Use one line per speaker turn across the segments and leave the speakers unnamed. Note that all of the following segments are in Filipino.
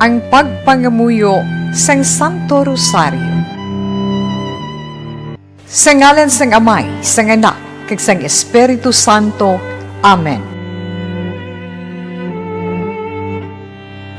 ang pagpangamuyo sang Santo Rosario. Sa ngalan sang Amay, sang Anak, kag sang Espiritu Santo. Amen.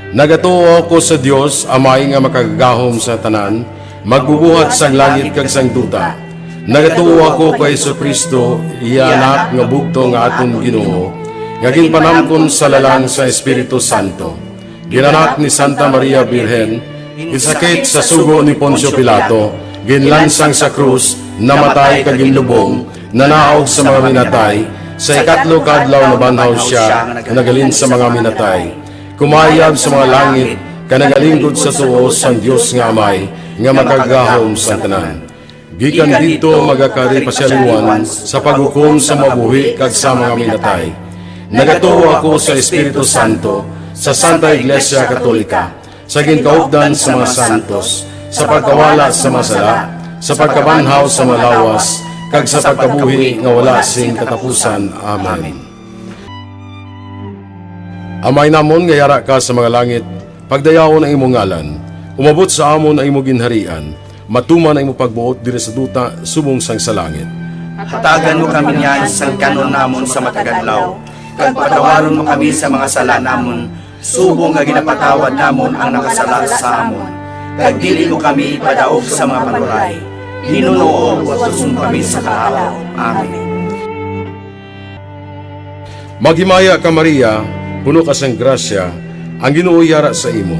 Nagatuo ako sa Dios, Amay nga makagagahom sa tanan, magbubuhat sang langit kag sang duta. Nagatuo ako kay Jesucristo, iya anak nga bugto nga aton Ginoo, nga ginpanamkon sa lalang sa Espiritu Santo. Ginanak ni Santa Maria Birhen, gisakit sa sugo ni Poncio Pilato, ginlansang sa krus, namatay kag ginlubong, nanaog sa mga minatay, sa ikatlo kadlaw na banhaw siya, nagalin sa mga minatay. Kumayab sa mga langit, kanagalingkod sa tuos sang Dios nga Amay, nga makagahom sa tanan. Gikan dito magakari pasyaliwan sa paghukom sa mabuhi kag sa mga minatay. Nagatuo ako sa Espiritu Santo, sa Santa Iglesia Katolika, sa ginkaugdan sa mga santos, sa pagkawala sa masala, sa pagkabanhaw sa malawas, kag sa pagkabuhi nga wala sing katapusan. Amen. Amay namon nga yara ka sa mga langit, pagdayawon ang imong ngalan, umabot sa amon ang imong ginharian, matuman ang imong pagbuot diri sa duta subong sang sa langit.
Hatagan mo kami niyan sang kanon namon sa matagadlaw, kag patawaron mo kami sa mga sala namon, subong nga ginapatawad namon ang nakasala sa amon. Kag dili mo kami ipadaog sa mga panuray, hinunoo at tusong kami sa kaalaw. Amen.
Maghimaya ka Maria, puno ka sang grasya, ang Ginoo yara sa imo.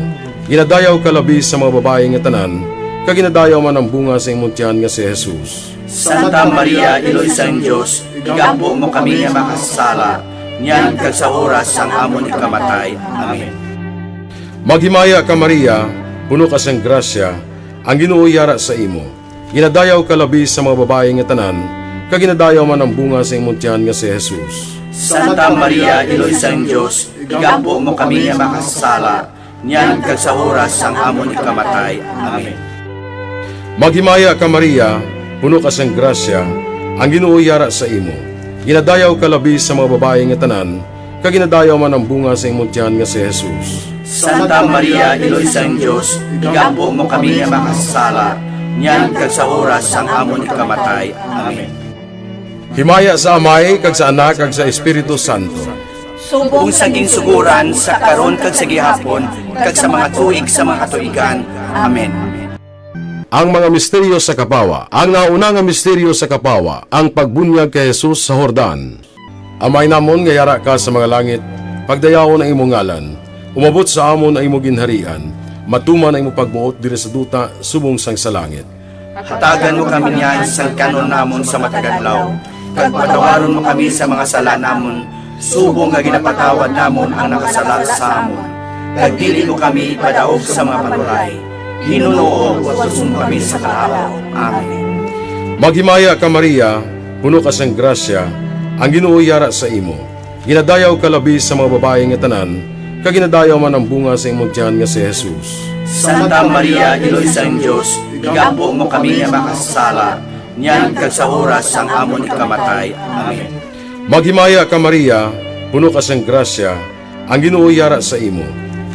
Ginadayaw ka labi sa mga babae nga tanan, kag ginadayaw man ang bunga sa imong tiyan nga si Jesus.
Santa Maria, Iloy sang Diyos, igampo mo kami nga makasala, niyan kag sa oras sang amon ikamatay. Amen.
Maghimaya ka Maria, puno ka sang grasya, ang Ginoo yara sa imo. Ginadayaw ka labi sa mga babae nga tanan, kag ginadayaw man ang bunga sa imong tiyan nga si Jesus.
Santa Maria, Iloy sang Diyos, igampo mo kami nga makasala, niyan kag sa oras sang amon ikamatay. Amen.
Maghimaya ka Maria, puno ka sang grasya, ang Ginoo yara sa imo. Ginadayaw ka labi sa mga babae nga tanan, kag ginadayaw man ang bunga sa imong tiyan nga si Jesus.
Santa Maria, Iloy sang Diyos, igampo mo kami nga makasala, niyan kag sa oras sang amon ikamatay. Amen.
Himaya sa Amay, kag sa Anak, kag sa Espiritu Santo.
Kung saging suguran sa karon kag sa gihapon, kag sa mga tuig sa mga katuigan. Amen.
Ang mga misteryo sa Kapawa. Ang nauna nga misteryo sa Kapawa, ang pagbunyag kay Jesus sa Jordan. Amay namon nga yara ka sa mga langit, pagdayawon ang imong ngalan, umabot sa amon ang imong ginharian, matuman ang imong pagbuot diri sa duta subong sang sa langit.
Hatagan mo kami niyan sang kanon namon sa matagadlaw, kag patawaron mo kami sa mga sala namon, subong nga ginapatawad namon ang nakasala sa amon. Kag dili mo kami ipadaog sa mga panuray, hinunoo at tusong kami sa kaalaw. Amen.
Maghimaya ka Maria, puno ka sang grasya, ang Ginoo yara sa imo. Ginadayaw ka labi sa mga babae nga tanan, kag ginadayaw man ang bunga sa imong tiyan nga si Jesus.
Santa Maria, Iloy sang Diyos, igampo mo kami nga makasala, niyan kag sa oras sang amon ikamatay. Amen.
Maghimaya ka Maria, puno ka sang grasya, ang Ginoo yara sa imo.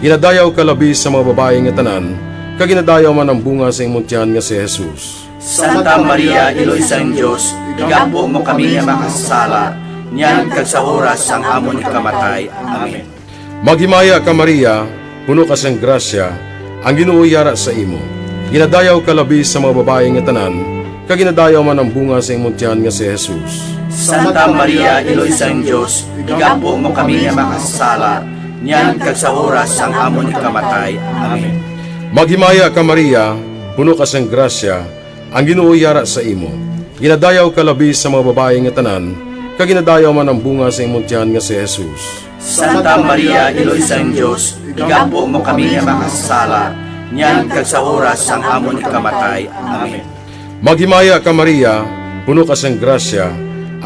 Ginadayaw ka labi sa mga babae nga tanan, kag ginadayaw man ang bunga sa imong tiyan nga si Jesus.
Santa Maria, Iloy sang Diyos, igampo mo kami nga makasala, niyan kag sa oras sang amon ikamatay. Amen.
Maghimaya ka Maria, puno ka sang grasya, ang Ginoo yara sa imo. Ginadayaw ka labi sa mga babae nga tanan, kag ginadayaw man ang bunga sa imong tiyan nga si Jesus.
Santa Maria, Iloy sang Diyos, igampo mo kami nga makasala, niyan kag sa oras sang amon ikamatay. Amen.
Maghimaya ka Maria, puno ka sang grasya, ang Ginoo yara sa imo. Ginadayaw ka labi sa mga babae nga tanan, kag ginadayaw man ang bunga sa imong tiyan nga si Jesus.
Santa Maria, Iloy sang Diyos, igampo mo kami nga makasala, niyan kag sa oras sang amon ikamatay. Amen.
Maghimaya ka Maria, puno ka sang grasya,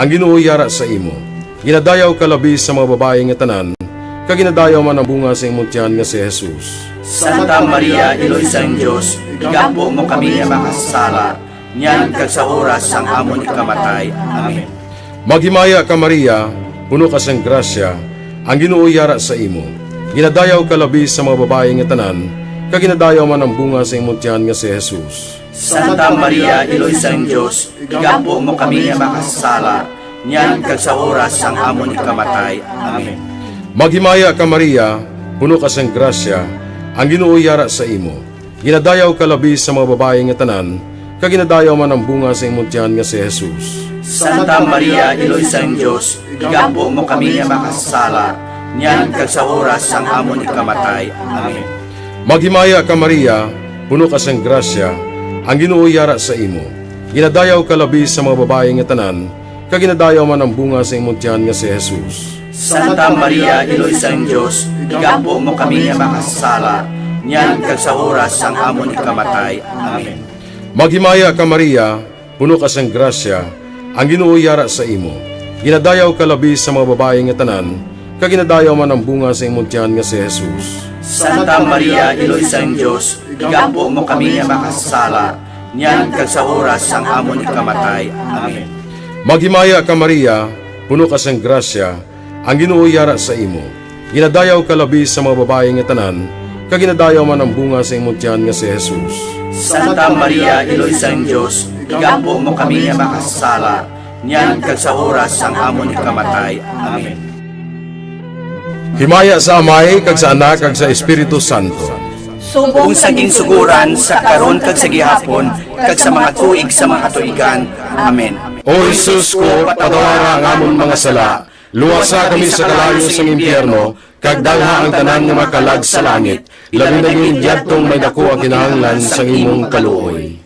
ang Ginoo yara sa imo. Ginadayaw ka labi sa mga babae nga tanan, kag ginadayaw man ang bunga sa imong tiyan nga si Jesus.
Santa Maria, Iloy sang Diyos, igampo mo kami nga makasala, niyan kag sa oras sang amon ikamatay. Amen.
Maghimaya ka Maria, puno ka sang grasya, ang Ginoo yara sa imo. Ginadayaw ka labi sa mga babae nga tanan, kag ginadayaw man ang bunga sa imong tiyan nga si Jesus.
Santa Maria, Iloy sang Diyos, igampo mo kami nga makasala, niyan kag sa oras ang amon ikamatay. Amen.
Maghimaya ka Maria, puno ka sang grasya, ang Ginoo yara sa imo. Ginadayaw ka labi sa mga babae nga tanan, kag ginadayaw man ang bunga sa imong tiyan nga si Jesus.
Santa Maria, Iloy sang Diyos, igampo mo kami nga makasala, niyan kag sa oras ang amon ikamatay. Amen.
Maghimaya ka Maria, puno ka sang grasya, ang Ginoo yara sa imo. Ginadayaw ka labi sa mga babae nga tanan, kag ginadayaw man ang bunga sa imong tiyan nga si Jesus.
Santa Maria, Iloy sang Diyos, igampo mo kami nga makasala, niyan kag sa oras ang amon ikamatay. Amen.
Maghimaya ka Maria, puno ka sang grasya, ang Ginoo yara sa imo. Ginadayaw ka labi sa mga babae nga tanan, kag ginadayaw man ang bunga sa imong tiyan nga si Jesus.
Santa Maria, Iloy sang Diyos, igampo mo kami nga makasala, niyan kag sa oras ang amon ikamatay. Amen.
Maghimaya ka Maria, puno ka sang grasya, ang Ginoo yara sa imo. Ginadayaw ka labi sa mga babae nga tanan, kag ginadayaw man ang bunga sa imong tiyan nga si Jesus.
Santa Maria, Iloy sang Diyos, igampo mo kami nga makasala, niyan kag sa oras ang amon ikamatay. Amen.
Himaya sa Amay, kag sa Anak, kag sa Espiritu Santo.
Kung saging suguran sa karon kag sa gihapon, kag sa mga tuig sa mga katuigan. Amen.
O Jesus ko, patawara ang amon mga sala, luwasa kami sa kalayo sa impyerno, kag dalha ang tanan nga makalag sa langit, labi na yung diyadtong may dako ang kinahanglan sa imong kaluoy.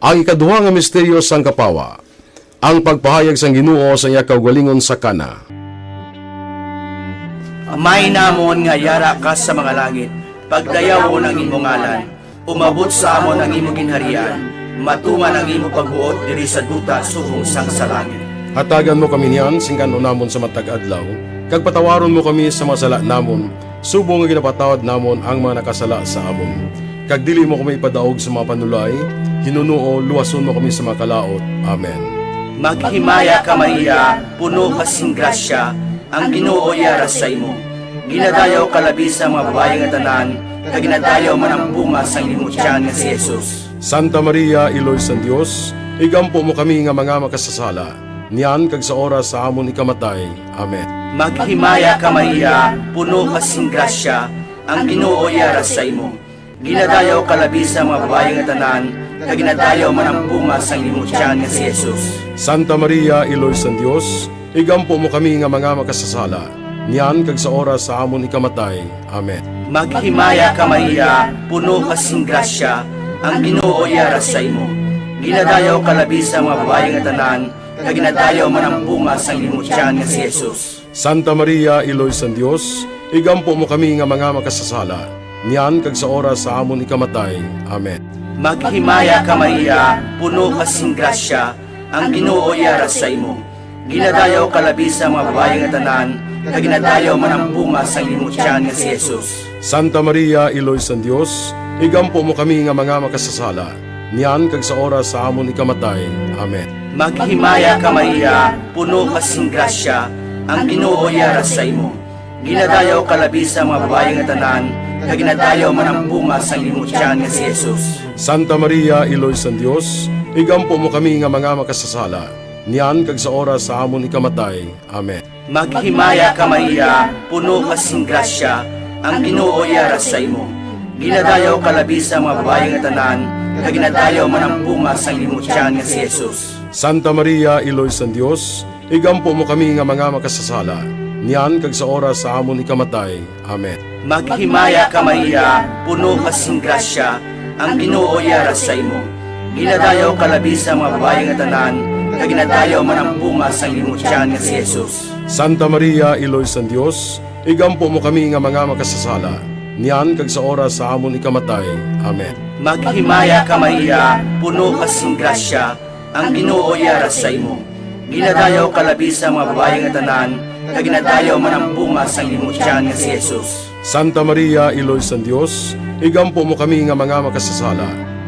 Ang ikaduha nga misteryo sang kapawa, ang pagpahayag sang Ginoo sa iya kaugalingon sa kana.
Amay namon nga yara ka sa mga langit, pagdayaw mo ng imong ngalan, umabot sa amon ang imong ginharian, matuman ang imong pagbuot diri sa duta subong sang sa langit.
Hatagan mo kami niyan, singkan namon sa matag adlaw, kag patawaron mo kami sa masala namon, subong nga ginapatawad namon ang mga nakasala sa amon. Kag dili mo kami ipadaog sa mga panulay, hinunuo, luwason mo kami sa mga kalaot. Amen.
Maghimaya ka Maria, puno ka sing grasya, ang Ginoo yara sa imo. Ginadayaw ka labi sa mga babae nga tanan, kag ginadayaw man ang bunga sang imong tiyan nga si Jesus.
Santa Maria, Iloy sang Dios, igampo mo kami nga mga makasasala, niyan kag sa oras sa amon ikamatay. Amen.
Maghimaya ka Maria, puno ka sing grasya, ang Ginoo yara sa imo. Ginadayaw ka labi sa mga babae nga tanan, kag ginadayaw man ang bunga sang imong tiyan nga si Jesus.
Santa Maria, Iloy sang Dios, igampo mo kami nga mga makasasala, niyan kag sa oras sa amon ikamatay. Amen.
Maghimaya ka Maria, puno ka sing grasya, ang Ginoo yara sa imo. Ginadayaw ka labi sa mga babae nga tanan, kag ginadayaw man ang bunga sang imong tiyan nga si Jesus.
Santa Maria, Iloy sang Dios, igampo mo kami nga mga makasasala, niyan kag sa oras sa amon ikamatay. Amen.
Maghimaya ka Maria, puno ka sing grasya, ang Ginoo yara sa imo. Ginadayaw ka labi sa mga babae nga tanan, kag ginadayaw man ang bunga sang imong tiyan nga si Jesus.
Santa Maria, Iloy sang Dios, igampo mo kami nga mga makasasala, niyan kag sa oras sa amon ikamatay. Amen.
Maghimaya ka Maria, puno ka sing grasya, ang Ginoo yara sa imo. Ginadayaw ka labi sa mga babae nga tanan, kag ginadayaw man ang bunga sang imong tiyan nga si Jesus.
Santa Maria, Iloy sang Dios, igampo mo kami nga mga makasasala, niyan kag sa oras sa amon ikamatay. Amen.
Maghimaya ka Maria, puno ka sing grasya, ang Ginoo yara sa imo. Ginadayaw ka labi sa mga babae nga tanan, kag ginadayaw man ang bunga sang imong tiyan nga si Jesus.
Santa Maria, Iloy sang Dios, igampo mo kami nga mga makasasala, niyan kag sa oras sa amon ikamatay. Amen.
Maghimaya ka Maria, puno ka sing grasya, ang Ginoo yara sa imo. Ginadayaw ka labi sa mga babae nga tanan, kag ginadayaw man ang bunga sang imong tiyan nga si Jesus.
Santa Maria, Iloy sang Dios, igampo mo kami nga mga makasasala, niyan kag sa oras sa amon ikamatay. Amen.
Maghimaya ka Maria, puno ka sing grasya, ang Ginoo yara sa imo. Ginadayaw ka labi sa mga babae nga tanan, kag ginadayaw man ang bunga sang imong tiyan nga si Jesus.
Santa Maria, Iloy sang Dios, igampo mo kami nga mga makasasala,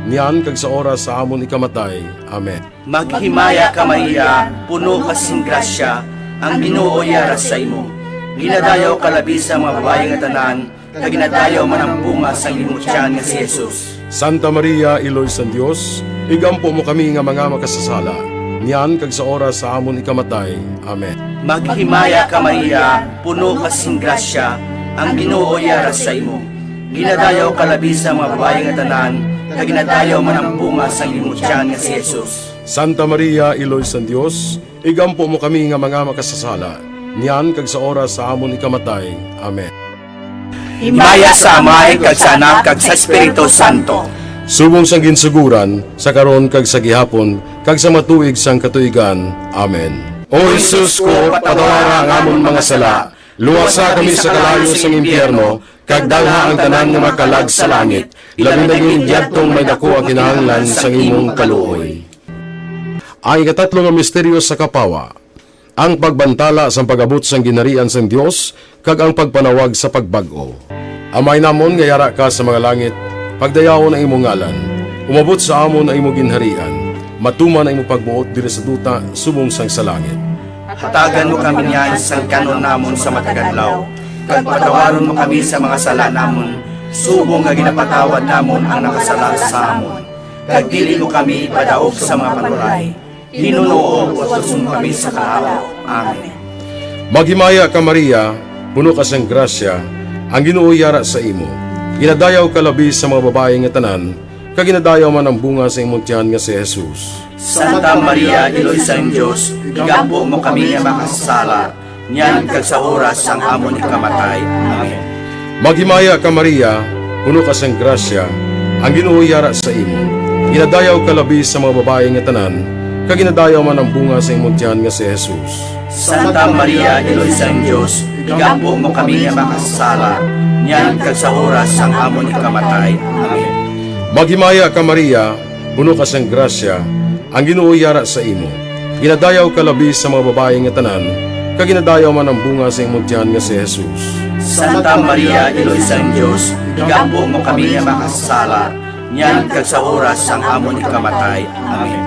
niyan kag sa oras sa amon ikamatay. Amen.
Maghimaya ka Maria, puno ka sing grasya, ang Ginoo yara sa imo. Ginadayaw kalabi sa mga babae nga tanan, kag ginadayaw man ang bunga sa imong tiyan nga si Jesus.
Santa Maria, Iloy sa Dios, igampo mo kami nga mga makasasala, niyan kag sa oras sa amon ikamatay. Amen.
Maghimaya ka Maria, puno ka sing grasya, ang Ginoo yara sa imo. Ginadayaw kalabi sa mga babae nga tanan, kag ginadayaw man ang bunga sa imong tiyan nga si Jesus.
Santa Maria, Iloy sa Dios, igampo mo kami nga mga makasasala, niyan kag sa oras sa amon ikamatay. Amen.
Himaya sa Amay, kag sa Anak, kag sa Espiritu Santo.
Subong sang ginsuguran, sa karon kag sa gihapon, kag sa matuig sang katuigan. Amen. O Jesus ko, patawara ang amon mga sala, luwasa kami sa kalayo sang impyerno, kag dalha ang tanan nga makalag sa langit, labi na yung diyadtong may dako ang kinahanglan sang imong kaluoy. Ang ikatatlo nga misteryo sa kapawa, ang pagbantala sa pagabot sang ginarian sang Dios, kag ang pagpanawag sa pagbag-o. Amay namon nga yara ka sa mga langit, pagdayawon ang imong ngalan, umabot sa amon ang imong ginharian, matuman ang imong pagbuot diri sa duta subong sang sa langit.
Hatagan mo kami niyan sa kanon namon sa mataganlaw, kag patawaron mo kami sa mga sala namon, subong nga ginapatawad namon ang nakasala sa amon. Kag dili mo kami padaog sa mga panuray, hinunoo utuson mo kami sa kaalaw. Amen.
Maghimaya ka Maria, puno ka sang grasya, ang Ginoo yara sa imo. Ginadayaw ka labi sa mga babae nga tanan, kag ginadayaw man ang bunga sa imong tiyan nga si Jesus.
Santa Maria, Iloy sa Diyos, igampo mo kami nga makasala, niyan kag sa oras sang amon ikamatay. Amen.
Maghimaya ka Maria, puno ka sang grasya, ang Ginoo yara sa imo. Ginadayaw ka labi sa mga babae nga tanan, kag ginadayaw man ang bunga sa imong tiyan nga si Jesus.
Santa Maria, Iloy sa Diyos, igampo mo kami nga makasala, niyan kag sa oras sang amon ikamatay. Amen.
Maghimaya ka Maria, puno ka sang grasya, ang Ginoo yara sa imo. Ginadayaw ka labi sa mga babae nga tanan, kag ginadayaw man ang bunga sa imong tiyan nga si Jesus.
Santa Maria, Iloy sa Diyos, igampo mo kami nga makasala, niyan kag sa oras sang amon ikamatay. Amen.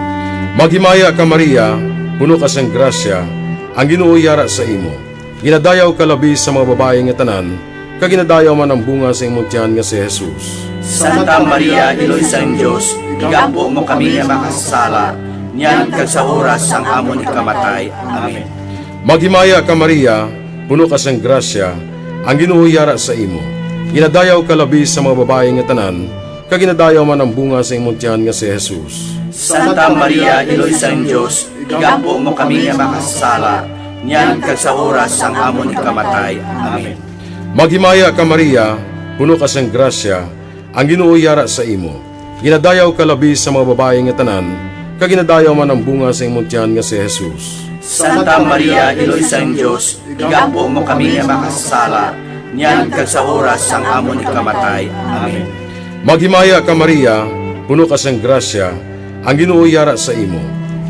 Maghimaya ka Maria, puno ka sang grasya, ang Ginoo yara sa imo. Ginadayaw ka labi sa mga babae nga tanan, kag ginadayaw man ang bunga sa imong tiyan nga si Jesus.
Santa Maria, Iloy sa Diyos, igampo mo kami nga makasala, niyan kag sa oras sang amon ikamatay. Amen.
Maghimaya ka Maria, puno ka sang grasya, ang Ginoo yara sa imo. Ginadayaw ka labi sa mga babae nga tanan, kag ginadayaw man ang bunga sa imong tiyan nga si Jesus.
Santa Maria, Iloy sa Diyos, igampo mo kami nga makasala, niyan kag sa oras sang amon ikamatay. Amen.
Maghimaya ka Maria, puno ka sang grasya, ang Ginoo yara sa imo. Ginadayaw ka labi sa mga babae nga tanan, kag ginadayaw man ang bunga sa imong tiyan nga si Jesus.
Santa Maria, Iloy sa Diyos, igampo mo kami nga makasala, niyan kag sa oras sang amon ikamatay. Amen.
Maghimaya ka Maria, puno ka sang grasya, ang Ginoo yara sa imo.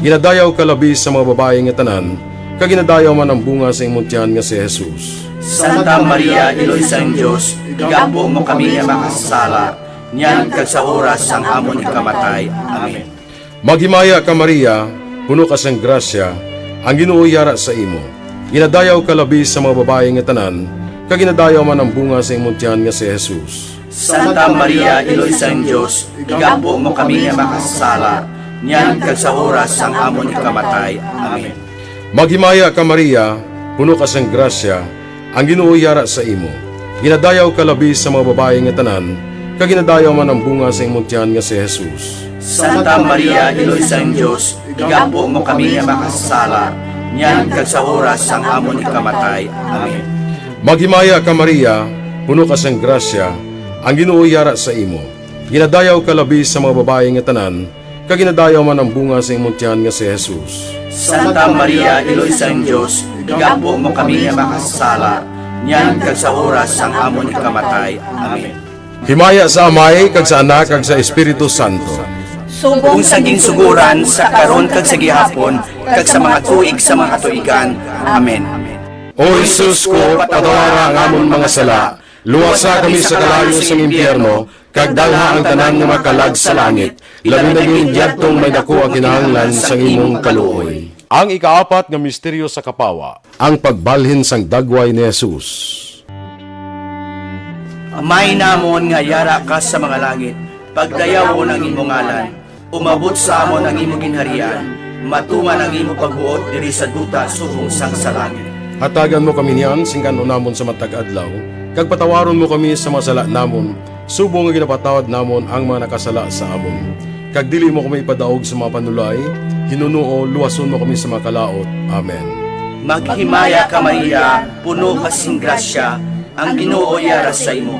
Ginadayaw ka labi sa mga babae nga tanan, kag ginadayaw man ang bunga sa imong tiyan nga si Jesus.
Santa Maria, Iloy sa Diyos, igampo mo kami nga makasala, niyan kag sa oras sang amon ikamatay. Amen.
Maghimaya ka Maria, puno ka sang grasya, ang Ginoo yara sa imo. Ginadayaw ka labi sa mga babae nga tanan, kag ginadayaw man ang bunga sa imong tiyan nga si Jesus.
Santa Maria, Iloy sa Diyos, igampo mo kami nga makasala, niyan kag sa oras sang amon ikamatay. Amen.
Maghimaya ka Maria, puno ka sang grasya, ang Ginoo yara sa imo. Ginadayaw ka labi sa mga babae nga tanan, kag ginadayaw man ang bunga sa imong tiyan nga si Jesus.
Santa Maria, Iloy sa Diyos, igampo mo kami nga makasala, niyan kag sa oras sang amon ikamatay. Amen.
Maghimaya ka Maria, puno ka sang grasya, ang Ginoo yara sa imo. Ginadayaw ka labi sa mga babae nga tanan, kag ginadayaw man ang bunga sa imong tiyan nga si Jesus.
Santa Maria, Iloy sa Diyos, igampo mo kami nga makasala, niyan kag sa oras sang amon ikamatay. Amen.
Himaya sa Amay, kag sa Anak, kag sa Espiritu Santo.
Kung sa ginsuguran, sa karon kag sa gihapon, kag sa mga tuig sa mga katuigan. Amen.
O Jesus ko, patawara ang amon mga sala, luwasa kami sa kalayo sa impyerno, kag dalha ang tanan nga makalag sa langit, labi na yung diyadtong may dako ang kinahanglan sa imong kaluoy. Ang ikaapat nga misteryo sa kapawa, ang pagbalhin sang dagway ni Jesus.
Amay namon nga yara ka sa mga langit, pagdayawon ang imong ngalan, umabot sa amon ang imong ginharian, matuman ang imong pagbuot diri sa duta subong sang sa langit.
Hatagan mo kami niyan, singkan namon sa matag adlaw, kag patawaron mo kami sa mga sala namon, subong nga ginapatawad namon ang mga nakasala sa amon. Kag dili mo kami ipadaog sa mga panulay, hinunuo, luwason mo kami sa mga kalaot. Amen.
Maghimaya ka Maria, puno ka sing grasya, ang Ginoo yara sa imo.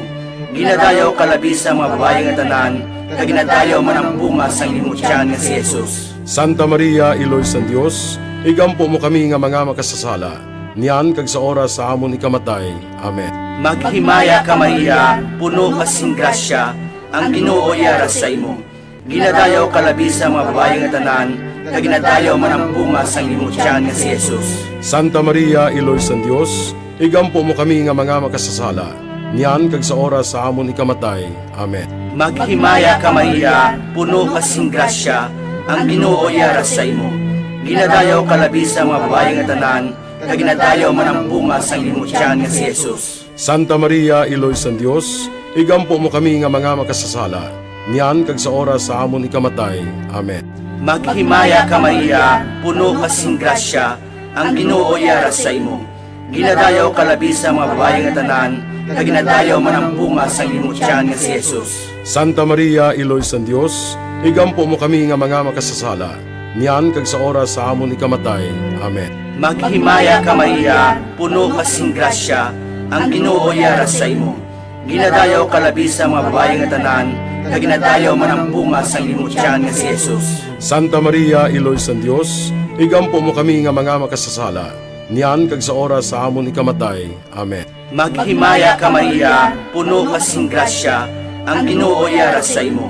Ginadayaw ka labi sa mga babae nga tanan, kag ginadayaw man ang bunga sang imong tiyan nga si Jesus.
Santa Maria, Iloy sang Dios, igampo mo kami nga mga makasasala, niyan kag sa oras sa amon ikamatay. Amen.
Maghimaya ka Maria, puno ka sing grasya, ang Ginoo yara sa imo. Ginadayaw ka labi sa mga babae nga tanan, kag ginadayaw man ang bunga sang imong tiyan nga si Jesus.
Santa Maria, Iloy sang Dios, igampo mo kami nga mga makasasala, niyan kag sa oras sa amon ikamatay. Amen.
Maghimaya ka Maria, puno ka sing grasya, ang Ginoo yara sa imo. Ginadayaw ka labi sa mga babae nga tanan, kag ginadayaw man ang bunga sang imong tiyan nga si Jesus.
Santa Maria, Iloy sang Dios, igampo mo kami nga mga makasasala, niyan kag sa oras sa amon ikamatay. Amen.
Maghimaya ka Maria, puno ka sing grasya, ang Ginoo yara sa imo. Ginadayaw ka labi sa mga babae nga tanan, kag ginadayaw man ang bunga sang imong tiyan nga si Jesus.
Santa Maria, Iloy sang Dios, igampo mo kami nga mga makasasala, niyan kag sa oras sa amon ikamatay. Amen.
Maghimaya ka Maria, puno ka sing grasya, ang Ginoo yara sa imo. Ginadayaw ka labi sa mga babae nga tanan, kag ginadayaw man ang bunga sang imong tiyan nga si Jesus.
Santa Maria, Iloy sang Dios, igampo mo kami nga mga makasasala, niyan kag sa oras sa amon ikamatay. Amen.
Maghimaya ka Maria, puno ka sing grasya, ang Ginoo yara sa imo.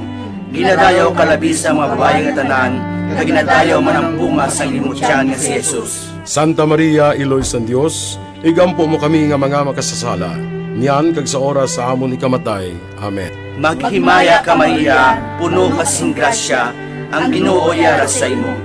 Ginadayaw ka labi sa mga babae nga tanan, kag ginadayaw man ang bunga sang imong tiyan nga si Jesus.
Santa Maria, Iloy sang Dios, igampo mo kami nga mga makasasala, niyan kag sa oras sa amon ikamatay. Amen.
Maghimaya ka Maria, puno ka sing grasya, ang Ginoo yara sa imo.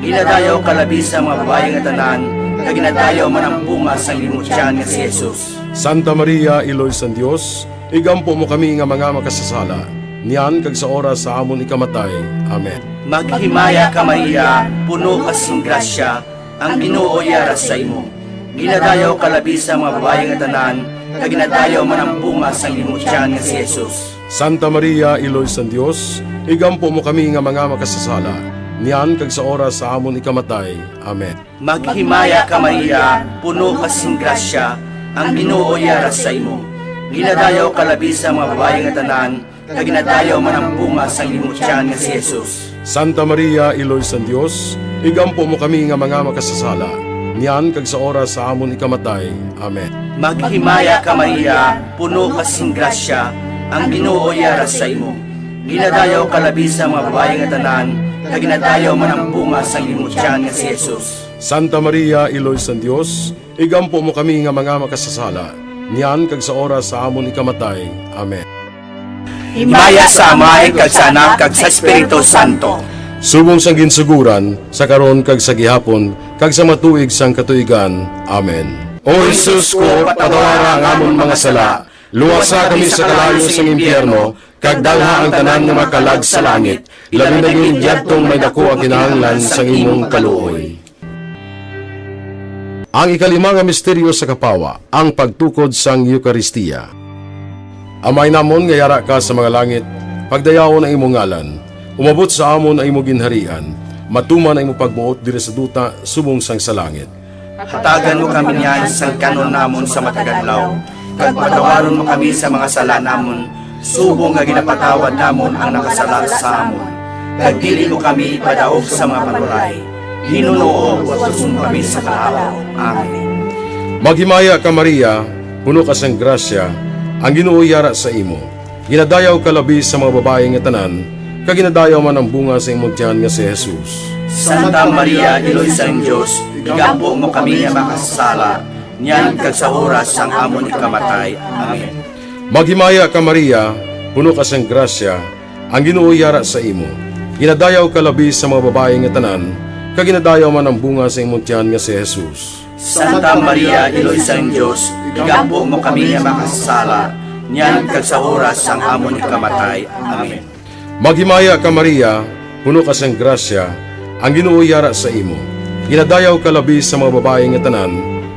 Ginadayaw ka labi sa mga babae nga tanan, kag ginadayaw man ang bunga sang imong tiyan nga si Jesus.
Santa Maria, Iloy sang Dios, igampo mo kami nga mga makasasala, niyan kag sa oras sa amon ikamatay. Amen.
Maghimaya ka Maria, puno ka sing grasya, ang Ginoo yara sa imo. Ginadayaw ka labi sa mga babae nga tanan, kag ginadayaw man ang bunga sang imong tiyan nga si Jesus.
Santa Maria, Iloy sang Dios, igampo mo kami nga mga makasasala, niyan kag sa oras sa amon ikamatay. Amen.
Maghimaya ka Maria, puno ka sing grasya, ang Ginoo yara sa imo. Ginadayaw ka labi sa mga babae nga tanan, kag ginadayaw man ang bunga sang imong tiyan nga si Jesus.
Santa Maria, Iloy sang Dios, igampo mo kami nga mga makasasala, niyan kag sa oras sa amon ikamatay. Amen.
Maghimaya ka Maria, puno ka sing grasya, ang Ginoo yara sa imo. Ginadayaw ka labi sa mga babae nga tanan, kag ginadayaw man ang bunga sang imong tiyan nga si Jesus.
Santa Maria, Iloy sang Dios, igampo mo kami nga mga makasasala, niyan kag sa oras sa amon ikamatay. Amen.
Himaya sa Amay kag sa Anak kag sa Espiritu Santo.
Subong sang ginsuguran, sa karon kag sa gihapon, kag sa matuig sang katuigan. Amen. O Jesus ko, patawara ang amon mga sala, luwasa kami sa kalayo sang impyerno, kag dalha ang tanan nga makalag sa langit, labi na yung diyadtong may dako ang kinahanglan sang imong kaluoy. Ang ikalima nga misteryo sa kapawa, ang pagtukod sang Eukaristiya. Amay namon nga yara ka sa mga langit, pagdayawon ang imong ngalan, umabot sa amon ang imong ginharian, matuman ang imong pagbuot diri sa duta subong sang sa langit.
Hatagan mo kami niyan sa kanon namon sa mataganlaw, kag patawaron mo kami sa mga sala namon, subong nga ginapatawad namon ang nakasala sa amon. Kag dili mo kami ipadaog sa mga panulay, hinunuo watuson mo kami sa kalaw. Amen.
Maghimaya ka Maria, puno ka sang grasya, ang Ginoo yara sa imo. Ginadayaw ka labi sa mga babae nga tanan, kag ginadayaw man ang bunga sa imong tiyan nga si Jesus.
Santa Maria, Iloy sang Dios, igampo mo kami nga makasala, niyan kag sa oras sang amon ikamatay. Amen.
Maghimaya ka Maria, puno ka sang grasya, ang Ginoo yara sa imo. Ginadayaw ka labi sa mga babae nga tanan, kaginadayaw man ang bunga sa imong tiyan nga si Jesus.
Santa Maria, Iloy sang Dios, igampo mo kami nga makasala, niyan kag sa oras sang amon ikamatay. Amen.
Maghimaya ka Maria, puno ka sang grasya, ang Ginoo yara sa imo. Ginadayaw ka labi sa mga babae nga tanan,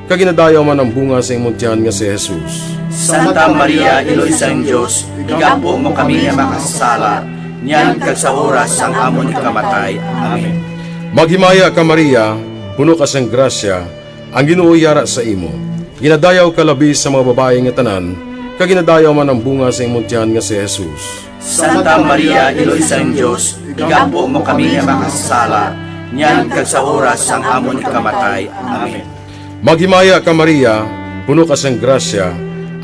kaginadayaw man ang bunga sa imong tiyan nga si Jesus.
Santa Maria, Iloy sang Dios, igampo mo kami nga makasala, niyan kag sa oras sang amon ikamatay. Amen.
Maghimaya ka Maria, puno ka sang grasya, ang Ginoo yara sa imo. Ginadayaw ka labi sa mga babae nga tanan, kaginadayaw man ang bunga sa imong tiyan nga si Jesus.
Santa Maria, Iloy sang Dios, igampo mo kami nga makasala, niyan kag sa oras sang amon ikamatay. Amen.
Maghimaya ka Maria, puno ka sang grasya,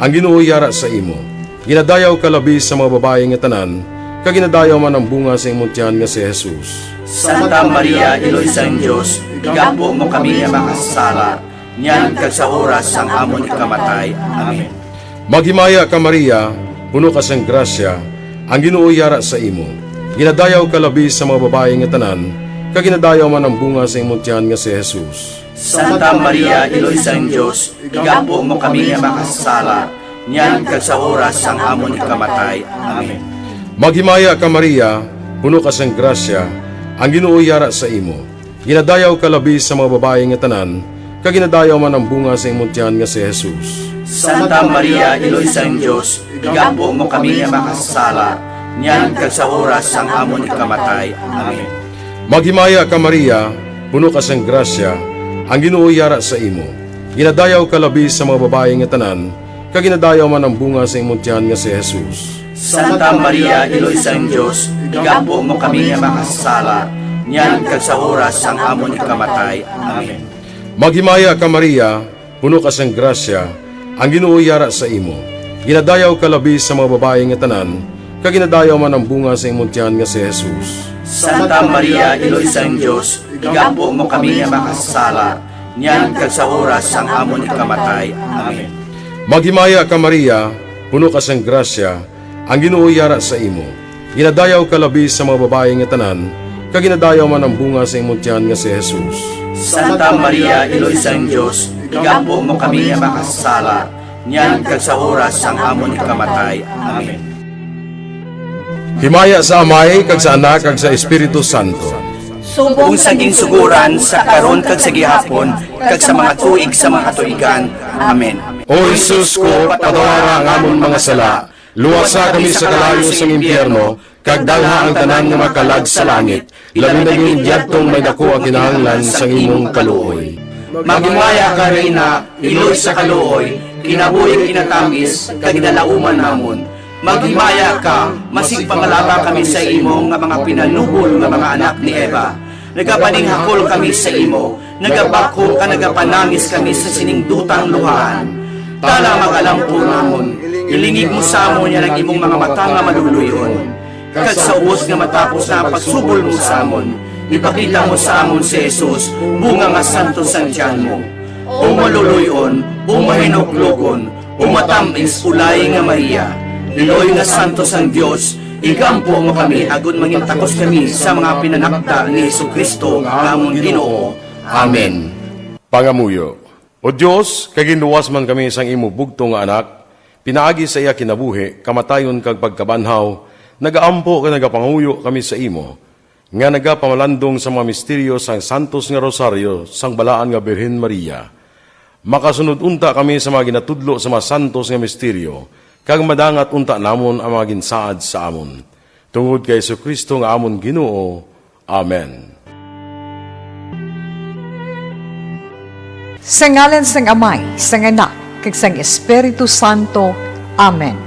ang Ginoo yara sa imo. Ginadayaw ka labi sa mga babae nga tanan, kaginadayaw man ang bunga sa imong tiyan nga si Jesus.
Santa Maria, Iloy sang Dios, igampo mo kami nga makasala, niyan kag sa oras sang amon ikamatay. Amen.
Maghimaya ka Maria, puno ka sang grasya, ang Ginoo yara sa imo. Ginadayaw ka labi sa mga babae nga tanan, kaginadayaw man ang bunga sa imong tiyan nga si Jesus.
Santa Maria, Iloy sang Dios, igampo mo kami nga makasala, niyan kag sa oras sang amon ikamatay. Amen.
Maghimaya ka Maria, puno ka sang grasya, ang Ginoo yara sa imo. Ginadayaw ka labi sa mga babae nga tanan, kaginadayaw man ang bunga sa imong tiyan nga si Jesus.
Santa Maria, Iloy sang Dios, igampo mo kami nga makasala, niyan kag sa oras sang amon ikamatay. Amen.
Maghimaya ka Maria, puno ka sang grasya, ang Ginoo yara sa imo. Ginadayaw ka labi sa mga babae nga tanan, kaginadayaw man ang bunga sa imong tiyan nga si Jesus.
Santa Maria, Iloy sang Dios, igampo mo kami nga makasala, niyan kag sa oras sang amon ikamatay. Amen.
Maghimaya ka Maria, puno ka sang grasya, ang Ginoo yara sa imo. Ginadayaw ka labi sa mga babae nga tanan, kaginadayaw man ang bunga sa imong tiyan nga si Jesus.
Santa Maria, Iloy sang Dios, igampo mo kami nga makasala, niyan kag sa oras sang amon ikamatay. Amen.
Maghimaya ka Maria, puno ka sang grasya, ang Ginoo yara sa imo. Ginadayaw ka labi sa mga babae nga tanan, kaginadayaw man ang bunga sa imong tiyan nga si Jesus.
Santa Maria, Iloy sang Dios, igampo mo kami nga makasala, niyan kag sa oras sang amon ikamatay. Amen.
Himaya sa Amay, kag sa Anak, kag sa Espiritu Santo.
Kung saging suguran sa karon kag sa gihapon, kag sa mga tuig sa mga katuigan. Amen.
O Jesus ko, patawara ang amon mga sala, luwasa kami sa kalayo sa impyerno, kag dalha ang tanan nga makalag sa langit, labi na yung diyadtong may dako ang kinahanglan sa imong kaluoy.
Magimaya ka Reyna, Iloy sa kaluoy, kinabuhi kinatamis, kag ginalauman namon. Maghimaya ka, masig pangalaba kami sa imo nga mga pinanubol nga mga anak ni Eva. Nagapaninghakol kami sa imo, nagabako ka nagapanangis kami sa siningdutang luhaan. Tala magalampo namon, ilingig mo sa amon yan ang imong mga mata nga maluluyon. Kag sa ubos nga matapos na pagsubol mo sa amon, ipakita mo sa amon si Jesus, bunga nga santo sang tiyan mo. O maluluyon, o mahinuklogon, o matamis ulay nga Maria, Iloy nga santo sang Dios, igampo mo kami agon mangintakos kami sa mga pinanakda ni Jesucristo nga amon Ginoo. Amen.
Pangamuyo. O Dios, kay ginuwas man kami sang imo bugto nga anak, pinaagi sa iya kinabuhi, kamatayon kag pagkabanhaw, nagaampo kag nagapanguyo kami sa imo, nga nagapamalandong sa mga misteryo sang santos nga rosaryo sang balaan nga Birhen Maria. Makasunod unta kami sa mga ginatudlo sa mga santos nga misteryo, kag madangat unta namon ang mga ginsaad sa amon. Tungod kay Jesucristo nga amon Ginoo. Amen.
Sa ngalan sang Amay, sang Anak, kag sang Espiritu Santo. Amen.